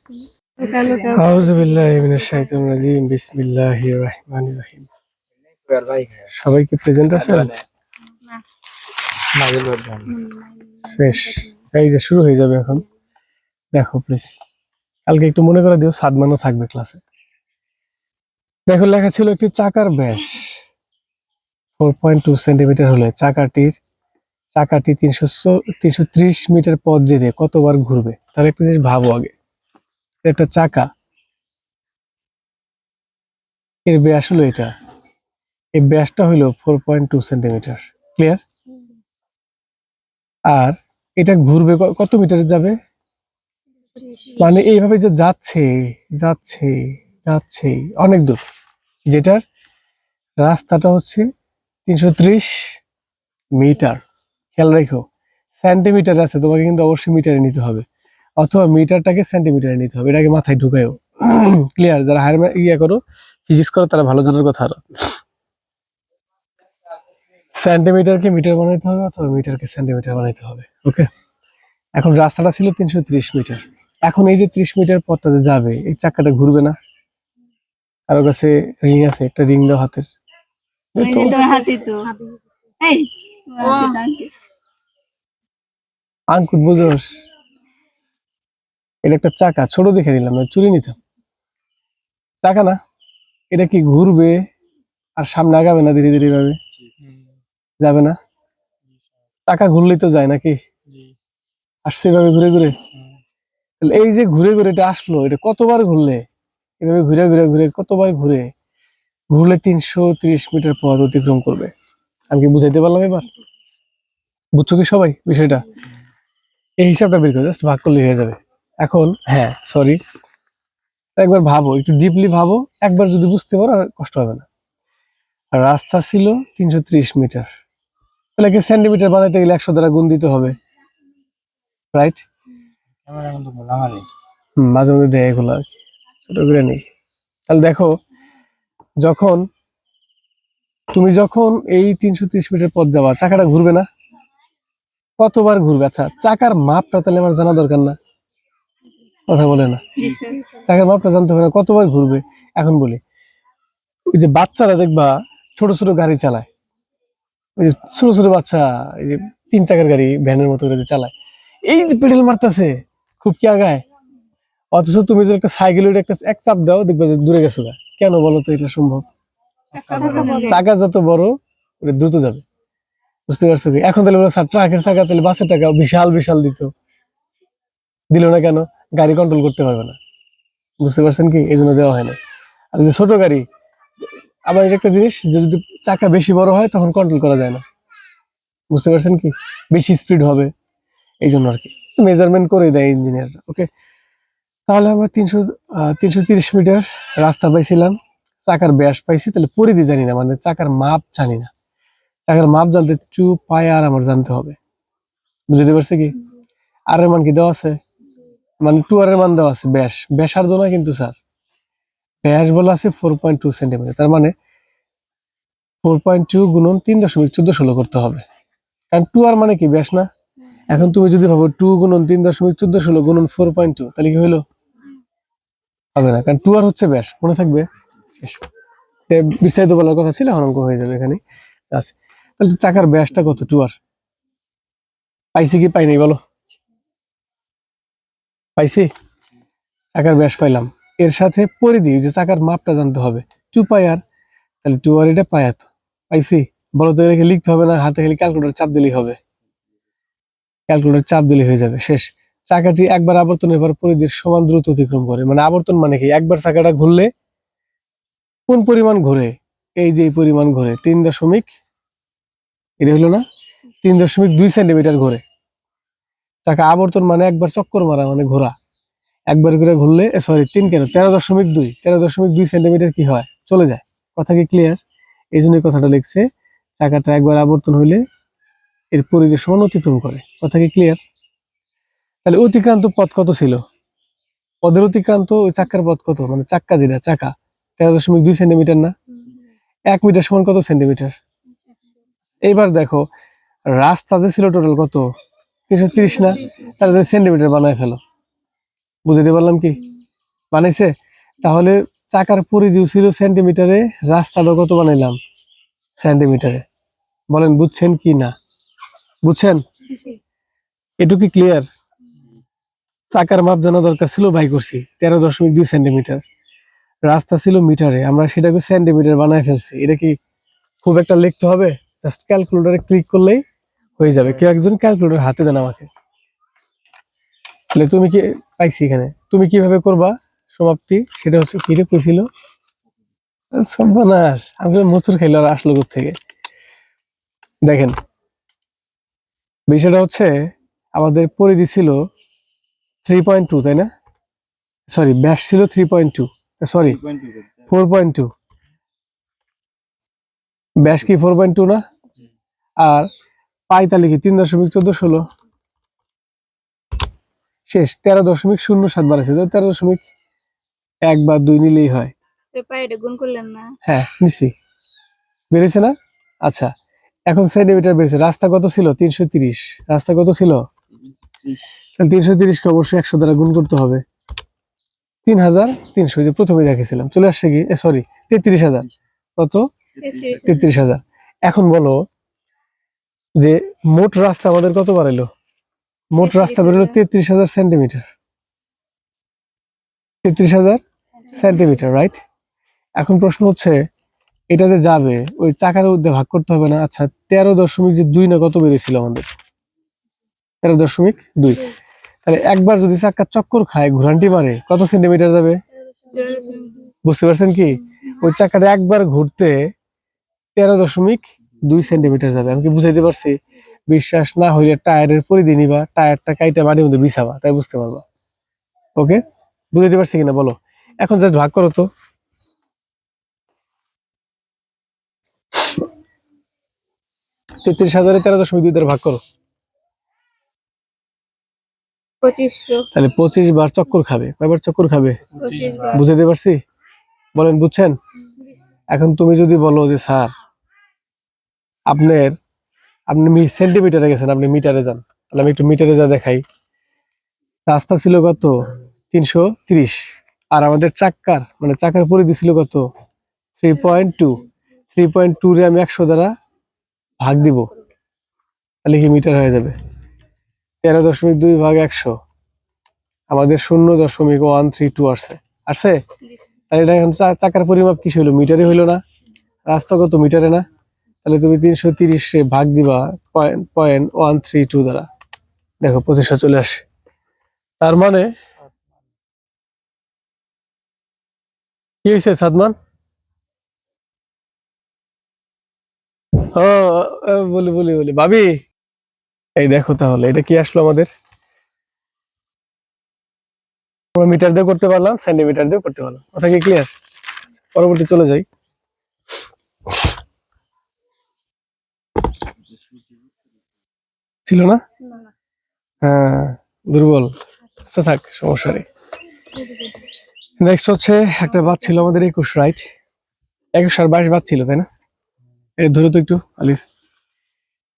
আউযু বিল্লাহি মিনাশ শাইতানির রাজিম বিসমিল্লাহির রহমানির রহিম। সবাই কি প্রেজেন্ট আছেন? বেশ, এই যে শুরু হয়ে যাবে এখন। দেখো প্লিজ, কালকে একটু মনে করে দিও, সাদমানও থাকবে ক্লাসে। দেখো লেখা ছিল একটি চাকার ব্যাস 4.2 সেন্টিমিটার হলে চাকাটি 330 মিটার পথ যেতে কতবার ঘুরবে। তাহলে একটা জিনিস ভাবো আগে, একটা চাকা, এর ব্যাস হলো এটা, এই ব্যাসটা হলো 4.2 সেন্টিমিটার। ক্লিয়ার? আর এটা ঘুরবে কত মিটারে যাবে, মানে এইভাবে যে যাচ্ছে যাচ্ছে যাচ্ছে অনেক দূর, যেটার রাস্তাটা হচ্ছে 330 মিটার। খেয়াল রেখো, সেন্টিমিটার আছে, তোমাকে কিন্তু অবশ্যই মিটারে নিতে হবে, অথবা মিটারটাকে সেন্টিমিটারে নিতে হবে, এটাকে মাথায় ঢুকায়ও। ক্লিয়ার? যারা হায়ার করো, ফিজিক্স করো, তারা ভালো জানার কথা। আরো সেন্টিমিটারকে মিটার বানাইতে হবে, অথবা মিটারকে সেন্টিমিটার বানাইতে হবে। ওকে, এখন রাস্তাটা ছিল 330 মিটার। এখন এই যে 30 মিটার পথটা যে যাবে, এই চাকাটা ঘুরবে না? কারো কাছে রিং আছে? একটা রিং দাও হাতের। আঙ্কুর বুঝোস, এটা একটা চাকা, ছোট দেখে দিলাম, চুরি নিতাম। চাকা না, এটা কি ঘুরবে আর সামনে আগাবে না? ধীরে ধীরে ভাবে যাবে না? চাকা ঘুরলেই তো যায় নাকি? আসছে এভাবে ঘুরে ঘুরে। তাহলে এই যে ঘুরে ঘুরে এটা আসলো, এটা কতবার ঘুরলে, এভাবে ঘুরে ঘুরে ঘুরে কতবার ঘুরলে 330 মিটার পথ অতিক্রম করবে। আমি কি বুঝাইতে পারলাম এবার? বুঝছো কি সবাই বিষয়টা? এই হিসাবটা বের করে জাস্ট ভাগ করলে হয়ে যাবে। এখন হ্যাঁ, সরি, একবার ভাবো, একটু ডিপলি ভাবো, একবার যদি বুঝতে পারো আর কষ্ট হবে না। রাস্তা ছিল 330 মিটার, তাহলে কি সেন্টিমিটার বানাইতে গেলে 100 দ্বারা গুণ দিতে হবে, রাইট? মাঝে মধ্যে দেয় এগুলো আর কি, ছোট করে নেই। তাহলে দেখো, তুমি যখন এই 330 মিটার পথ যাবা, চাকাটা ঘুরবে না? কতবার ঘুরবে? আচ্ছা, চাকার মাপটা তাহলে আমার জানা দরকার না? কথা বলে না, চাকার মাপটা জানতে হবে না, কতবার ঘুরবে। এখন বলি, ওই যে বাচ্চারা দেখবা ছোট ছোট গাড়ি চালায়, ওই যে ছোট ছোট বাচ্চা, এই যে 3 চাকার গাড়ি ভ্যানের মতো করে যে চালায়, এই যে পেডেল মারতেছে, খুব কি আগায়। অথচ তুমি যদি একটা সাইকেল একটা এক চাপ দাও, দেখবে যে দূরে গেছো গা। কেন বলো তো এটা সম্ভব? চাকা যত বড়, ওটা দ্রুত যাবে। বুঝতে পারছো কি? এখন তাহলে ট্রাকের চাকা, তাহলে বাসের টাকা বিশাল বিশাল দিল না কেন? গাড়ি কন্ট্রোল করতে পারবে না। বুঝতে পারছেন কি? এই জন্য দেওয়া হয় না। আর যে ছোট গাড়ি, আবার এটা একটা জিনিস, যদি চাকা বেশি বড় হয় তখন কন্ট্রোল করা যায় না। বুঝতে পারছেন কি? বেশি স্পিড হবে, এই জন্য আর কি মেজারমেন্ট করে দেয় ইঞ্জিনিয়ার। ওকে, তাহলে আমরা 330 মিটার রাস্তা পাইছিলাম, চাকার ব্যাস পাইছি, তাহলে পরিধি জানি না, মানে চাকার মাপ জানি না। চাকার মাপ জানতে পায় আর আমার জানতে হবে। বুঝতে পারছে কি? আর এর মান কি দেওয়া আছে? মানে আর এর মান দেওয়া আছে, ব্যাসার্ধ না কিন্তু স্যার, ব্যাস বলা আছে 4.2 সেন্টিমিটার। তার মানে 4.2 গুণন 3.1416 করতে হবে, কারণ আর মানে কি ব্যাস না? এখন তুমি যদি ভাবো 2 গুণন 3.1416 গুণন 4.2, তাহলে কি হইলো? হবে না, কারণ আর হচ্ছে ব্যাস। মনে থাকবে? বিস্তারিত বলার কথা ছিল, অঙ্ক হয়ে যাবে এখানে। আচ্ছা, তাহলে চাকার ব্যাসটা কত? আর পাইছি কি পাই নাই বলো? পাইছি, চাকার ব্যাস পাইলাম, এর সাথে পরিধি, যে চাকার মাপটা জানতে হবে, 2 পাই আর, তাহলে 2 আর এটা পাই এত। পাইছি? বলো তো, এটাকে লিখতে হবে না? হাতে খালি ক্যালকুলেটর চাপ দিলেই হবে, ক্যালকুলেটর চাপ দিলে হয়ে যাবে, শেষ। চাকাটি একবার আবর্তনের পর পরিধির সমান দ্রুত অতিক্রম করে। মানে আবর্তন মানে কি? একবার চাকাটা ঘুরলে কোন পরিমাণ ঘুরে? এই যে এই পরিমাণ ঘুরে, 3 দশমিক, এটা হলো না, 3.2 সেন্টিমিটার ঘুরে। চাকা আবর্তন মানে একবার চক্কর মারা, মানে ঘোরা। একবার করে ঘুরলে, সরি 3 কেন, 13.2 সেন্টিমিটার কি হয়? চলে যায়। কথা কি ক্লিয়ার? এই জন্য কথাটা লিখছে, চাকাটা একবার আবর্তন হইলে এর পরিধির সমান অতিক্রম করে। কথা কি ক্লিয়ার? তাহলে অতিক্রান্ত পথ কত ছিল? পদের অতিক্রান্ত ওই চাক্কার পথ কত, মানে চাক্কা যেটা, চাকা 13.2 সেন্টিমিটার না? 1 মিটার সমান কত সেন্টিমিটার? এইবার দেখো, রাস্তা যে ছিল টোটাল কত? 330 না? তাহলে সেন্টিমিটার বানায় ফেলো। বুঝতে পারলাম কি? বানাইছে? তাহলে চাকার পরিধিও ছিল সেন্টিমিটারে, রাস্তাটা কত বানাইলাম? সেন্টিমিটারে। বলেন বুঝছেন কি না? বুঝছেন? এটুকু কি ক্লিয়ার? চাকার মাপ জানা দরকার ছিল, বাই করছি 13.2 সেন্টিমিটার। রাস্তা ছিল মিটারে, আমরা সেটাকে সেন্টিমিটার বানায় ফেলছি। এটা কি খুব একটা লিখতে হবে? জাস্ট ক্যালকুলেটরে ক্লিক করলেই হয়ে যাবে। কেউ একজন ক্যালকুলেটর হাতে দেন আমাকে। তাহলে তুমি কি পাইছি এখানে, তুমি কিভাবে করবা সমাপ্তি সেটা হচ্ছে কি রে কইছিল? সর্বনাশ, আমি মোচড় খাইলো আর আসলো থেকে। দেখেন বিষয়টা হচ্ছে আমাদের পরিধি ছিল 3.2, তাই না? সরি, ব্যাস ছিল 3.2, সরি 4.2। ব্যাস কি 4.2 না? আর পাই তাহলে কি 3.1416 শেষ। 13.07 বাড়াইছে, 13.1 বা 2 নিলেই হয়। হ্যাঁ নিছি, বেড়েছে না? আচ্ছা, এখন সেন্টিমিটার বেড়েছে। রাস্তা কত ছিল? 330। রাস্তা কত ছিল? তাহলে 330কে অবশ্যই 100 দ্বারা গুণ করতে হবে। 3300, যে প্রথমে দেখেছিলাম, চলে আসছে কি, সরি 33,000। কত? 33,000। এখন বলো যে মোট রাস্তা আমাদের কত বাড়াইলো? মোট রাস্তা বেরোলো 33,000 সেন্টিমিটার। 33,000 centimetre, right? এখন প্রশ্ন হচ্ছে এটা যে যাবে ওই চাকার মধ্যে ভাগ করতে হবে না? আচ্ছা, 13.2 না কত বেরিয়েছিল আমাদের? 13.2। তাহলে একবার যদি চাকা চক্কর খায়, ঘুরান্টি মারে, কত সেন্টিমিটার যাবে? বুঝতে পারছেন কি? ওই চাকাটা একবার ঘুরতে 13.2 সেন্টিমিটার যাবে। আমি কি বুঝাইতে পারছি? বিশ্বাস না হইলে টায়ারের পরিধি নিবা, টায়ারটা কাইটা মাটির মধ্যে বিছাবা, তাই বুঝতে পারবা। ওকে, বুঝাইতে পারছি কিনা বলো? এখন জাস্ট ভাগ করো তো। 33,000 13.2 দ্বারা ভাগ করো, তাহলে 25 বার চক্কর খাবে। কয়বার চক্কর খাবে? বুঝাইতে পারছি? বলেন বুঝছেন? এখন তুমি যদি বলো যে স্যার আপনি সেন্টিমিটারে গেছেন, আপনি মিটারে যান, তাহলে আমি একটু মিটারে যা দেখাই। রাস্তা ছিল কত? 330। আর আমাদের চাকার পরিধি ছিল কত? 3.2। 3.2 রে আমি 100 দ্বারা ভাগ দিব, তাহলে কি মিটার হয়ে যাবে? 13.2 ভাগ 100, আমাদের 0.132 আসছে। আসছে? তাহলে এটা এখন চাকার পরিমাপ কিস হইলো? মিটারে হইলো না? রাস্তা কত? মিটারে না? তাহলে তুমি 330 ভাগ দিবা 0.132 দ্বারা, দেখো 2500 চলে আসে। তার মানে কি হয়েছে সাদমান? ও, বলি বলি বলি ভাবি, এই দেখো তাহলে এটা কি আসলো আমাদের। আমরা মিটার দিয়ে করতে পারলাম, সেন্টিমিটার দিয়ে করতে পারলাম। কথা কি ক্লিয়ার? পরবর্তী চলে যাই। ছিল না? হ্যাঁ, দুর্বল। আচ্ছা থাক, সমস্যা নেই। নেক্সট হচ্ছে একটা বাদ ছিল আমাদের 21, রাইট? 21 আর 22 বাদ ছিল, তাই না? এই ধরো তো একটু আলিফ।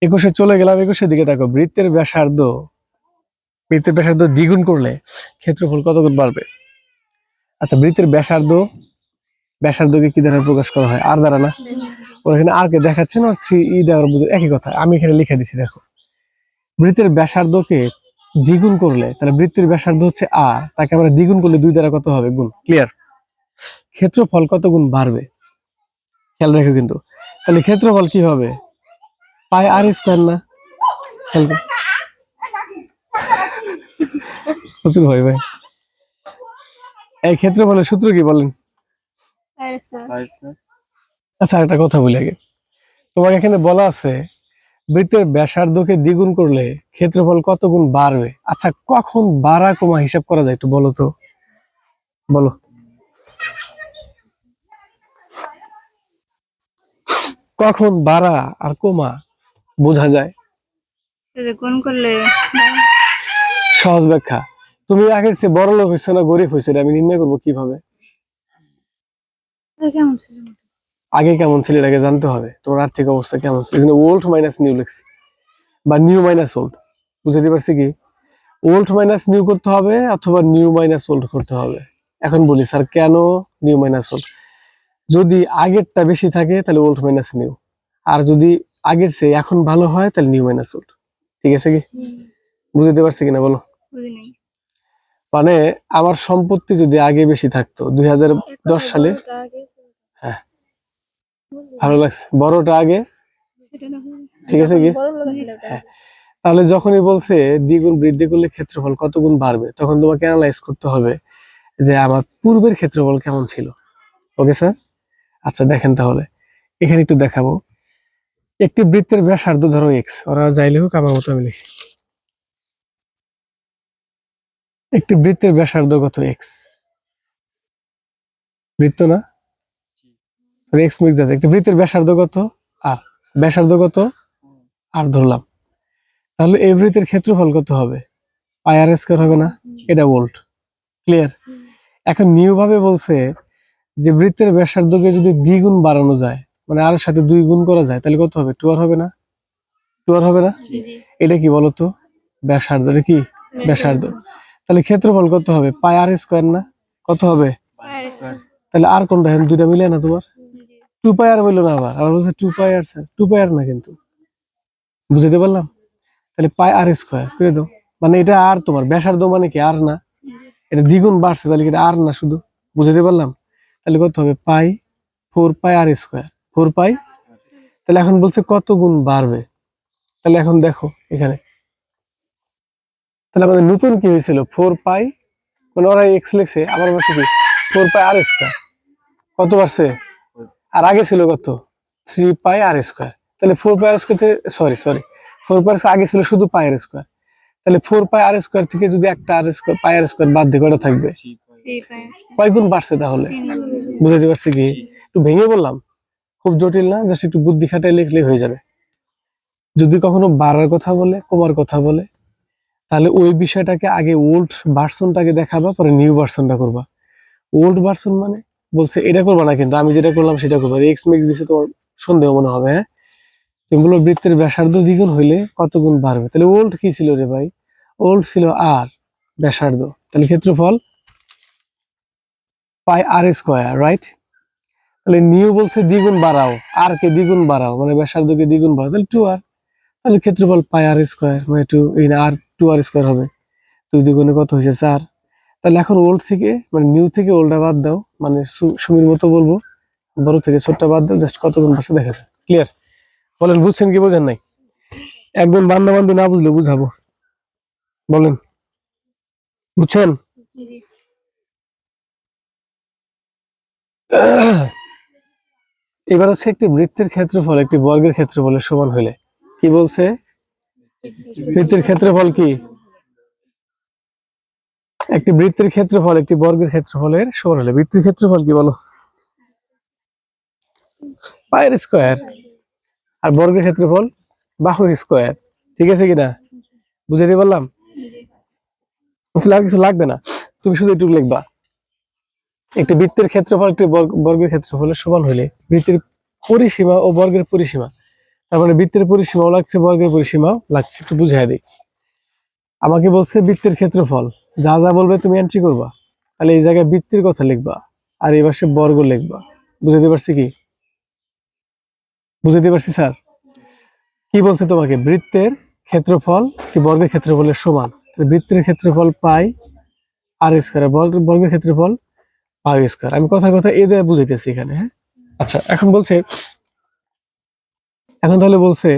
21-এ চলে গেলাম। 21-এর দিকে দেখো, বৃত্তের ব্যাসার্ধ দ্বিগুণ করলে ক্ষেত্রফল কত গুণ বাড়বে? আচ্ছা, বৃত্তের ব্যাসার্ধকে কি দ্বারা প্রকাশ করা হয়? আর দ্বারা না? ওর এখানে আর কে দেখাচ্ছে না, দেওয়ার একই কথা। আমি এখানে লিখে দিছি, দেখো বৃত্তের ব্যাসার্ধকে দ্বিগুণ করলে, তাহলে বৃত্তের ব্যাসার্ধ হচ্ছে আর, তাকে আমরা দ্বিগুণ করলে 2 দ্বারা কত হবে? গুণ। ক্লিয়ার? ক্ষেত্রফল কত গুণ বাড়বে খেয়াল রেখো কিন্তু। তাহলে ক্ষেত্রফল কি হবে? পাই আর স্কয়ার না? খেয়াল করো। প্রচুর হয় ভাই। এই ক্ষেত্রফলের সূত্র কি বলেন? আচ্ছা, একটা কথা বলি আগে। তোমাকে এখানে বলা আছে বৃত্তের ব্যাসার্ধকে দ্বিগুণ করলে ক্ষেত্রফল কত গুণ বাড়বে। আচ্ছা, কখন বাড়া কমা হিসাব করা যায় একটু বলো তো, বলো। কখন বাড়া আর কমা বোঝা যায়? গুণ করলে। সহজ ব্যাখ্যা। তুমি আগের চেয়ে বড় লোক হয়েছে না গরিব হয়েছে, আমি নির্ণয় করবো কিভাবে? আগে কেমন ছিল এটাকে জানতে হবে, তোমার আর্থিক অবস্থা কেমন ছিল। ওল্ড মাইনাস নিউ লিখছি, বা নিউ মাইনাস ওল্ড। বুঝতে পারছি কি? ওল্ড মাইনাস নিউ করতে হবে অথবা নিউ মাইনাস ওল্ড করতে হবে। এখন বলি স্যার কেন নিউ মাইনাস ওল্ড। যদি আগেরটা বেশি থাকে তাহলে ওল্ড মাইনাস নিউ, আর যদি আগের চেয়ে এখন ভালো হয় তাহলে নিউ মাইনাস ওল্ড। ঠিক আছে কি? বুঝতে পারছি কিনা বলো? বুঝি নাই। মানে আমার সম্পত্তি যদি আগে বেশি থাকতো 2010 সালে, হ্যাঁ ভালো লাগছে, বড়টা আগে, সেটা না হয়। ঠিক আছে কি? হ্যাঁ, তাহলে যখনই বলছে দ্বিগুণ বৃদ্ধি করলে ক্ষেত্রফল কত গুণ বাড়বে, তখন তোমাকে অ্যানালাইজ করতে হবে যে আমার পূর্বের ক্ষেত্রফল কেমন ছিল। Okay sir? আচ্ছা দেখেন তাহলে এখানে একটু দেখাবো। একটি বৃত্তের ব্যাসার্ধ ধরো এক্স, ওরা যাইলে হোক আমার মতো আমি লিখি। একটি বৃত্তের ব্যাসার্ধ কত? এক্স। বৃত্ত না, এক্স মিক্স আছে। একটি বৃত্তের ব্যাসার্ধ কত? আর। ব্যাসার্ধ কত? আর ধরলাম। তাহলে এই বৃত্তের ক্ষেত্রফল কত হবে? পাই আর স্কয়ার হবে না? এটা ভোল্ট। ক্লিয়ার? এখন নিউ ভাবে বলছে যে বৃত্তের ব্যাসার্ধকে যদি দ্বিগুণ বাড়ানো যায়, মানে আর সাথে 2 গুণ করা যায়, তাহলে কত হবে? 2 আর হবে না? 2 আর হবে না? জি। এটা কি বলতো? ব্যাসার্ধ। এটা কি? ব্যাসার্ধ। তাহলে ক্ষেত্রফল কত হবে? পাই আর স্কয়ার না? কত হবে? তাহলে আর কোনটা? এখন দুইটা মিলে না তোমার? 2 পাই আর বললো না, আবার বলছে 2 পাই আর স্যার। 2 পাই আর না কিন্তু, বুঝতে পারলাম? তাহলে পাই আর স্কয়ার করে দাও। মানে এটা আর তোমার ব্যাসার্ধ মানে কি আর না? এটা দ্বিগুণ বাড়ছে, তাহলে কি এটা আর না শুধু? বুঝতে পারলাম? তাহলে কত হবে? পাই 4 পাই আর স্কয়ার, 4 পাই। তাহলে এখন বলছে কত গুণ বাড়বে। তাহলে এখন দেখো এখানে, তাহলে আমাদের নতুন কি হয়েছিল? 4 পাই, মানে ওরা এক্স লিখছে, আমার বলছে কি 4 পাই আর স্কয়ার। কত বাড়ছে? আর আগে ছিল কত? 3 পাই আর স্কয়ার। তাহলে 4 পাই আর স্কয়ার, সরি 4 পাই আগে ছিল শুধু পাই আর স্কয়ার। তাহলে 4 পাই আর স্কয়ার থেকে যদি একটা আর স্কয়ার, পাই আর স্কয়ার বাদ দিয়ে কটা থাকবে? কয় গুণ বাড়ছে তাহলে? বুঝতে পারছি কি? একটু ভেঙে বললাম, খুব জটিল না, জাস্ট একটু বুদ্ধি খাটাই লিখলে হয়ে যাবে। যদি কখনো বাড়ার কথা বলে, কমার কথা বলে, তাহলে ওই বিষয়টাকে আগে ওল্ড ভার্সনটাকে দেখাবা, পরে নিউ ভার্সনটা করবা। ওল্ড ভার্সন মানে বলছে এটা করবা না, কিন্তু আমি যেটা করলাম সেটা করবা। এক্স মিক্স দিছে, তোমার সন্দেহ মনে হবে। হ্যাঁ, তুমি বলো বৃত্তের ব্যাসার্ধ দ্বিগুণ হইলে কত গুণ বাড়বে। তাহলে ওল্ড কি ছিল রে ভাই? ওল্ড ছিল আর, ব্যাসার্ধ। তাহলে ক্ষেত্রফল পাই আর স্কয়ার, রাইট? তাহলে নিউ বলছে দ্বিগুণ বাড়াও, আর কে দ্বিগুণ বাড়াও, মানে ব্যাসার্ধকে দ্বিগুণ বাড়াও, তাহলে 2 আর। তাহলে ক্ষেত্রফল পাই আর স্কয়ার, মানে 2 এই আর 2 আর স্কয়ার হবে। 2 দ্বিগুণে কত হয়েছে? 4। তাহলে এখন ওল্ড থেকে, মানে নিউ থেকে ওল্ডটা বাদ দাও, মানে সুমির মতো বলবো, বড় থেকে ছোটটা বাদ দাও, জাস্ট কত গুণ বাড়ছে দেখা যায়। ক্লিয়ার? বলেন বুঝছেন কি বোঝেন নাই? একদম বান্দা বান্দি না বুঝলে বুঝাবো, বলেন বুঝছেন? এবার হচ্ছে একটি বৃত্তের ক্ষেত্রফল একটি বর্গের ক্ষেত্রফলের সমান হলে কি বলছে? বৃত্তের ক্ষেত্রফল কি? একটি বৃত্তের ক্ষেত্রফল একটি বর্গের ক্ষেত্রফলের সমান হলে বৃত্তের ক্ষেত্রফল কি বলো? পায়ের স্কয়ার। আর বর্গের ক্ষেত্রফল বাহুর স্কয়ার। ঠিক আছে কিনা? বুঝাতে পারলাম? কিছু লাগবে না, তুমি শুধু একটু লিখবা একটি বৃত্তের ক্ষেত্রফল একটি বর্গের ক্ষেত্রফলের সমান হলে বৃত্তের পরিসীমা ও বর্গের পরিসীমা, তার মানে বৃত্তের পরিসীমাও লাগছে, বর্গের পরিসীমাও লাগছে। একটু বুঝাই দিই। আমাকে বলছে বৃত্তের ক্ষেত্রফল, যা যা বলবে তুমি এন্ট্রি করবা। তাহলে এই জায়গায় বৃত্তের কথা লিখবা, আর এই পাশে বর্গ লিখবা। বুঝাতে পারছি কি? বুঝাতে পারছি স্যার? কি বলছে তোমাকে? বৃত্তের ক্ষেত্রফল কি বর্গের ক্ষেত্রফলের সমান। বৃত্তের ক্ষেত্রফল পাই আর স্কয়ার, বর্গের ক্ষেত্রফল পাই স্কয়ার। আমি কথার কথা এ দিয়ে বুঝাইতেছি এখানে। হ্যাঁ, আচ্ছা এখন বলছে, এখন তাহলে বলছে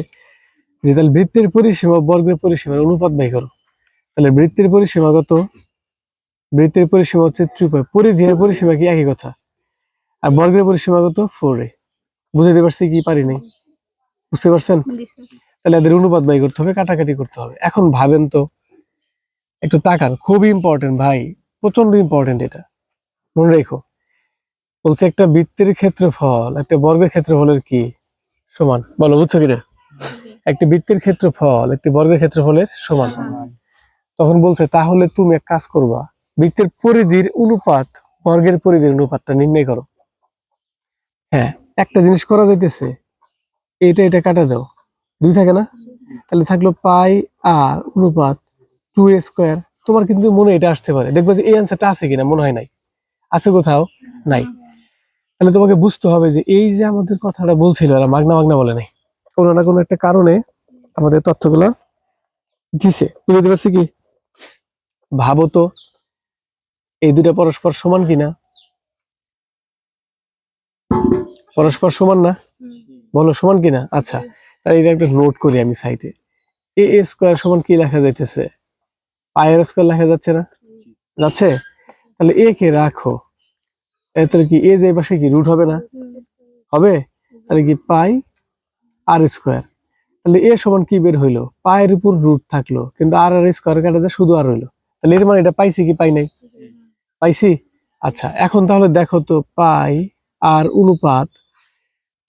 যে তাহলে বৃত্তের পরিসীমা বর্গের পরিসীমার অনুপাত বাই করো। তাহলে বৃত্তের পরিসীমা কত? বৃত্তের পরিসীমা হচ্ছে 2 পাই। পরিধি আর পরিসীমা কি একই কথা? আর বর্গের পরিসীমা কত? 4a। বুঝাতে পারছি কি পারি নাই? বুঝতে পারছেন? তাহলে এদের অনুপাত বাই করতে হবে, কাটাকাটি করতে হবে। এখন ভাবেন তো, একটু তাকান, খুব ইম্পর্টেন্ট ভাই, প্রচন্ড ইম্পর্টেন্ট, এটা মনে রেখো। বলছে একটা বৃত্তের ক্ষেত্রফল একটা বর্গের ক্ষেত্রফলের কি সমান, বলো বুঝছো কিনা? একটি বৃত্তের ক্ষেত্রফল একটি বর্গের ক্ষেত্রফলের সমান। তখন বলছে তাহলে তুমি এক কাজ করবা, বৃত্তের পরিধির অনুপাত বর্গের পরিধির অনুপাতটা নির্ণয় করো। হ্যাঁ, একটা জিনিস করা যাইতেছে, এটা এটা কাটা দাও, 2 থাকে না? তাহলে থাকলো পাই আর অনুপাত 2a স্কয়ার। তোমার কিন্তু মনে এটা আসতে পারে, দেখবে যে এই অ্যান্সারটা আছে কিনা, মনে হয় নাই। আছে কোথাও? নাই। তাহলে তোমাকে বুঝতে হবে যে এই যে আমাদের কথাটা বলছিল এরা মাগনা মাগনা বলে নাই, কোনো না কোনো একটা কারণে আমাদের তথ্যগুলো দিছে। বুঝতে পারছি কি? ভাবো তো এই দুটা পরস্পর সমান কিনা? পরস্পর সমান না? বলো সমান কিনা? আচ্ছা, তাহলে এটা একটা নোট করি আমি সাইডে। এ স্কোয়ার সমান কি লেখা যাইতেছে? পাই আর স্কোয়ার লেখা যাচ্ছে না? যাচ্ছে। তাহলে এ কে রাখো, তাহলে কি এ যে পাশে কি রুট হবে না? হবে। তাহলে কি পাই আর স্কোয়ার, তাহলে এ সমান কি বের হইলো? পায়ের উপর রুট থাকলো, কিন্তু আর আর স্কোয়ার কাটা যায় শুধু আর হইলো। তাহলে এর মানে এটা পাইছি কি পাই নাই? পাইছি। আচ্ছা, এখন তাহলে দেখো তো পাই আর অনুপাত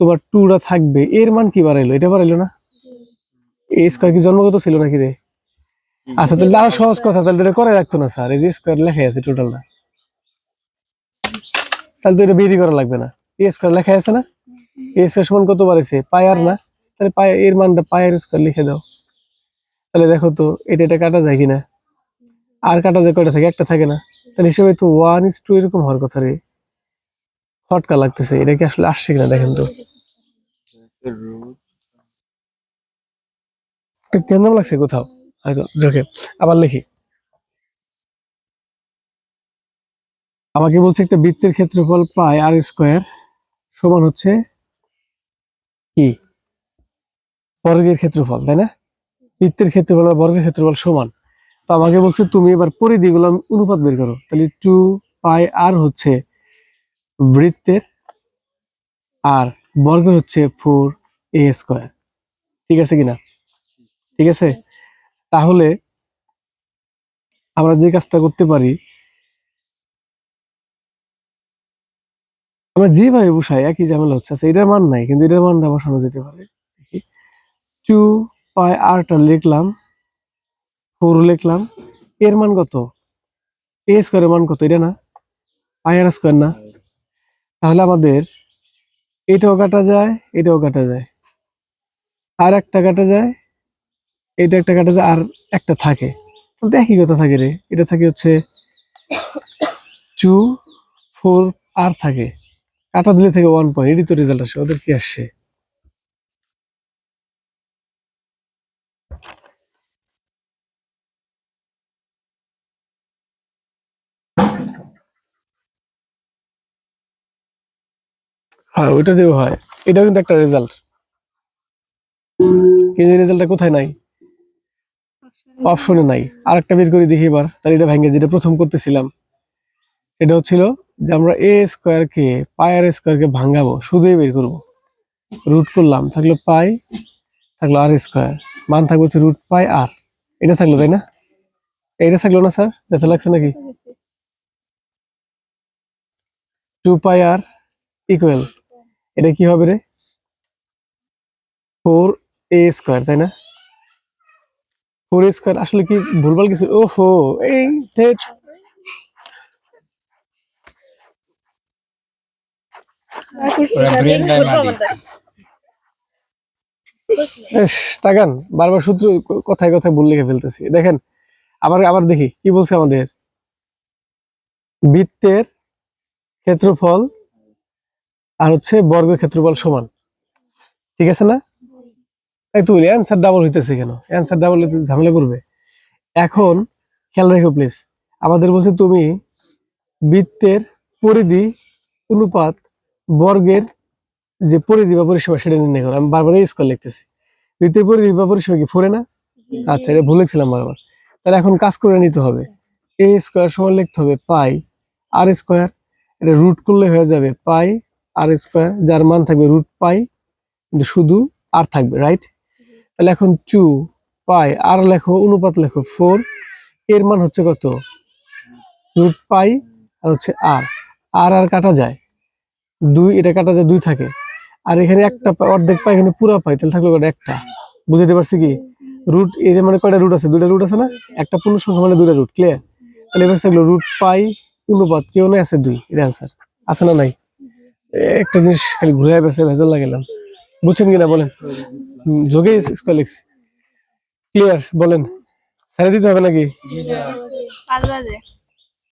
তোমার টুটা থাকবে, এর মান কি বাড়াইলো? এটা বাড়াইলো না? এ স্কোয়ার কি জন্মগত ছিল নাকি রে? আচ্ছা, তাহলে আরো সহজ কথা, তাহলে এটা করে রাখতো না স্যার, এই যে স্কোয়ার লেখা আছে টোটাল না, তাহলে তো এটা বেরি করা লাগবে না। এ স্কোয়ার লেখা আছে না? এ স্কোয়ার সমান কত বাড়াইছে? পাই আর না? তাহলে পাই এর মানটা পাই আর স্কোয়ার লিখে দাও। তাহলে দেখো তো এটা এটা কাটা যায় কিনা? আর কাটা যায় কয়টা থাকে? একটা থাকে না? তাহলে হিসেবে তো 1:2 এরকম হওয়ার কথা রে। ফটকা লাগতেছে, এটা কি আসলে আসছে কিনা দেখেন তো। কেন লাগছে কোথাও হয়তো, দেখে আবার লিখি। আমাকে বলছে একটা বৃত্তের ক্ষেত্রফল পাই আর স্কোয়ার সমান হচ্ছে কি? বর্গের ক্ষেত্রফল, তাই না? বৃত্তের ক্ষেত্রফল আর বর্গের ক্ষেত্রফল সমান। তো আমাকে বলছে তুমি এবার পরিধিগুলো অনুপাত বের করো। তাহলে 2 পাই আর হচ্ছে বৃত্তের, আর বর্গ হচ্ছে 4a স্কোয়ার। ঠিক আছে কিনা? ঠিক আছে। তাহলে আমরা যে কাজটা করতে পারি, আমরা যেভাবে বসাই একই ঝামেলা হচ্ছে। আচ্ছা, এটার মান নাই, কিন্তু এটার মানটা বসানো যেতে পারে। 2 পাই আরটা লিখলাম, 4 লিখলাম, এর মান কত? এ স্কোয়ারের মান কত? এটা না? পাই আর স্কোয়ার না? তাহলে আমাদের এটাও কাটা যায়, এটাও কাটা যায়, আর একটা কাটা যায়, এটা একটা কাটা যায়, আর একটা থাকে। তাহলে তো একই কথা থাকে রে। এটা থাকে হচ্ছে 2 4 আর থাকে, কাটা দিলে থেকে 1 পয়েন্ট। এটি তো রেজাল্ট আসে। ওদের কি আসছে? হ্যাঁ, ওইটা দিয়েও হয়। এটাও কিন্তু একটা রেজাল্ট, কিন্তু রেজাল্টটা কোথায় নাই? অপশনে নাই। আরেকটা বের করে দেখি এবার, তাহলে এটা ভেঙে যেটা প্রথম করতেছিলাম, এটা হচ্ছিল যে আমরা এ স্কোয়ার কে পাই আর স্কোয়ার কে ভাঙাবো, শুধুই বের করবো। রুট করলাম, থাকলো পাই, থাকলো আর স্কোয়ার, মান থাকবে হচ্ছে রুট পাই আর। এটা থাকলো, তাই না? এটা থাকলো না স্যার? ব্যথা লাগছে নাকি? 2 পাই আর ইকুয়াল, এটা কি হবে রে? 4a স্কোয়ার, তাই না? 4a স্কোয়ার আসলে কি ভুলভাল কিছু? ওহো, এই ধ্যাৎ। ইস, তাকান, বারবার সূত্র কথায় কথায় ভুল লিখে ফেলতেছি। দেখেন, আবার আবার দেখি কি বলছে আমাদের। বৃত্তের ক্ষেত্রফল আর হচ্ছে বর্গের ক্ষেত্রফল সমান, ঠিক আছে না? তাই তো অ্যান্সার ডাবল হইতেছে কেন? অ্যান্সার ডাবল হইতে ঝামেলা করবে। এখন খেয়াল রেখো প্লিজ, আমাদের বলছে তুমি বৃত্তের পরিধি অনুপাত বর্গের যে পরিধি বা পরিসীমা সেটা নির্ণয় করো। আমি বারবার স্কোয়ার লিখতেছি। বৃত্তের পরিধি বা পরিসীমা কি 4 না? আচ্ছা, এটা ভুল লিখছিলাম বারবার। তাহলে এখন কাজ করে নিতে হবে। এ স্কোয়ার সমান লিখতে হবে পাই আর স্কোয়ার, এটা রুট করলে হয়ে যাবে পাই আর স্কোয়ার, যার মান থাকবে রুট পাই, কিন্তু শুধু আর থাকবে, রাইট? তাহলে এখন 2 পাই আর লেখো, অনুপাত লেখো 4, এর মান হচ্ছে কত? রুট পাই আর হচ্ছে আর। আর আর কাটা যায় 2, এটা কাটা যায় 2 থাকে, আর এখানে একটা অর্ধেক পাই, এখানে পুরা পাই, তাহলে থাকলো কয়টা? একটা। বুঝতে পারছি কি? রুট এর মানে কয়টা রুট আছে? 2টা রুট আছে না? একটা পূর্ণ সংখ্যা মানে 2টা রুট, ক্লিয়ার? তাহলে এবার থাকলো রুট পাই অনুপাত কেউ নাই, আছে 2, এটা অ্যান্সার। আছে না নাই? একটা জিনিস খালি ঘুরে বেসে ভেজাল লাগালাম। বুঝছেন কিনা বলেন? যোগে স্কোয়ার লিখছি, ক্লিয়ার? বলেন, ছেড়ে দিতে হবে নাকি? 5 বাজে।